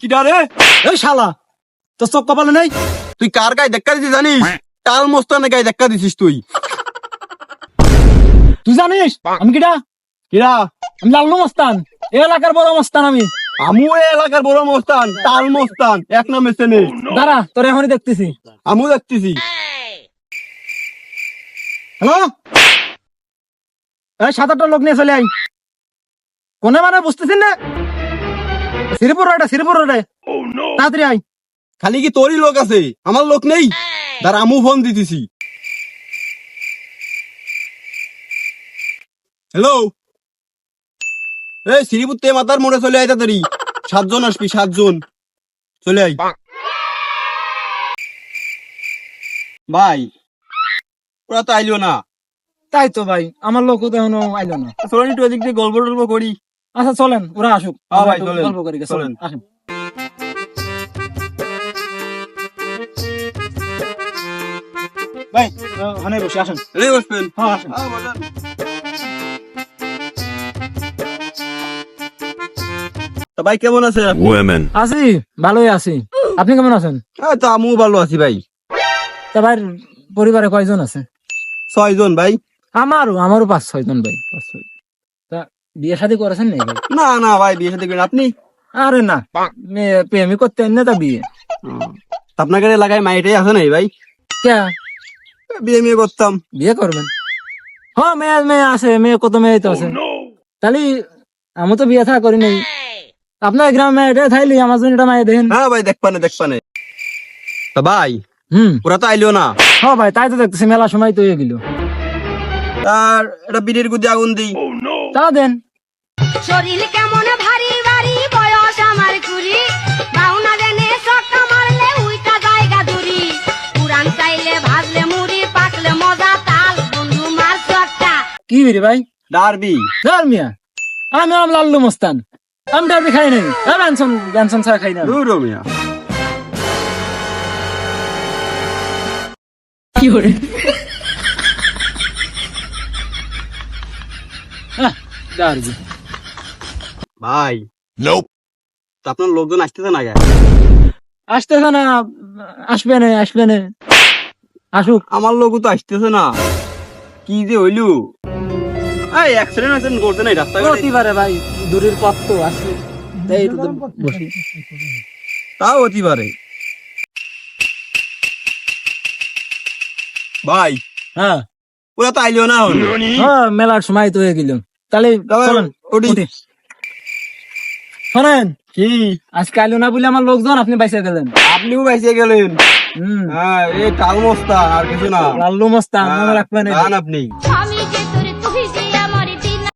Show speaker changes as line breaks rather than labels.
কিডা রে? এই শালা, তোর চোখ কপালে নেই? তুই কার গায়ে ধাক্কা দিছিস জানিস? টাল মস্তানের গায়ে ধাক্কা দিছিস তুই।
তুই জানিস আমি কিডা?
কিরা?
আমি লাল্লু মস্তান, এই এলাকার বড় মস্তান আমি।
আমু এই এলাকার বড় মস্তান, টাল মস্তান, এক নামে চেনে।
দাঁড়া, তোর এখনই দেখতেছি।
আমু দেখতেছি।
হ্যালো, এই 7-8টা লোক নিয়ে চলে আই। কোনে মানে বুঝতেছিস না? শ্রীপুর রোডে তাড়াতাড়ি আই।
খালি কি তোরই লোক আছে, আমার লোক নেই? দাঁড়া, আমু ফোন দিতেছি। হ্যালো, এই শ্রীপুর তে মাতার মোড়ে চলে আয় তাড়াতাড়ি। 7 জন আসবি, 7 জন চলে আয়। ভাই ওরা তো আইলো না।
তাই তো ভাই, আমার লোক তো এখনো আইলো না।
চলেন একটু এদিক দিয়ে গল্প টল্প করি।
আচ্ছা চলেন, ওরা আসুক।
হ্যাঁ ভাই,
আমরা একটু
চলেন,
গল্প করি, চলেন
চলেন।
আসেন। ভাই ওখানে বসে আসেন।
এই বসবেন।
হ্যাঁ আসেন।
তা ভাই কেমন আছেন?
আছি, ভালোই আছি। আপনি কেমন আছেন?
তো আমিও ভালো আছি ভাই।
তা ভাই পরিবারে কয়জন আছে?
6 জন ভাই।
আমারও 5-6 জন ভাই, 5-6। তা বিয়ে শাদী করেছেন নাকি ভাই?
না না ভাই, বিয়ে সাথে করেন আপনি?
আরে না, প্রেমী করতে না, তা বিয়ে।
তা আপনাকে এলাকায় মাইটাই আছে নাই ভাই?
কে
বিয়ে করতাম।
বিয়ে করবেন? হ্যাঁ, মেয়ে আছে, কত মেয়ে তো আছে। তাহলে আমি তো বিয়ে থা করি নাই। আপনার গ্রামে এটা থাইলি আমার জন্য এটা মায়ে দেখেন।
হ্যাঁ ভাই, দেখপানে। তা ভাই ওরা তো আইলো না।
হ্যাঁ ভাই, তাই তো দেখতেছি, মেলা সময় তো হয়ে গেল।
আর এটা বিড়ির গুদি আগুন দিই।
তা দেন।
শরীর কেমন ভারী ভারী, বয়স আমার কুড়ি, বাউনা দেনে সক্কা মারলে উইটা জায়গা দূরি, পুরান চাইলে ভাজলে মুড়ি, পাকলে মজা তাল, বন্ধু মার সক্কা।
কি বিরি ভাই?
ডারবি।
ধর মিয়া, আমি লাল্লু মস্তান, আমি ডাবি খাই নাই। বেনসন ছাড়া খাই না।
দূর মিয়া।
ডারবি।
ভাই তা আপনার লোকজন আসতেছে না কেন?
আসতেছে না? আসবে না আসুক।
আমার লোকও তো আসতেছে না। কি যে হইলু? এই অ্যাক্সিডেন্ট করতে নাই রাস্তাঘাটে?
হতে পারে ভাই, দূরের পথ তো আছে, তাই একটু বসি।
তাও হতে পারে। ভাই
হ্যাঁ
ওরা তো আইলো না এখন।
হ্যাঁ, মেলার সময় তো হয়ে গেল। তাহলে চলেন,
উঠি।
উঠি। শোনেন,
কি?
আজকে আইলো না বলে আমার লোকজন, আপনি বাইসে গেলেন।
আপনিও বাইসে গেলেন।
হম,
হ্যাঁ, এই টাল মস্তা আর কিছু না।
লাল্লু মস্তান মনে রাখবেন।
গান আপনি।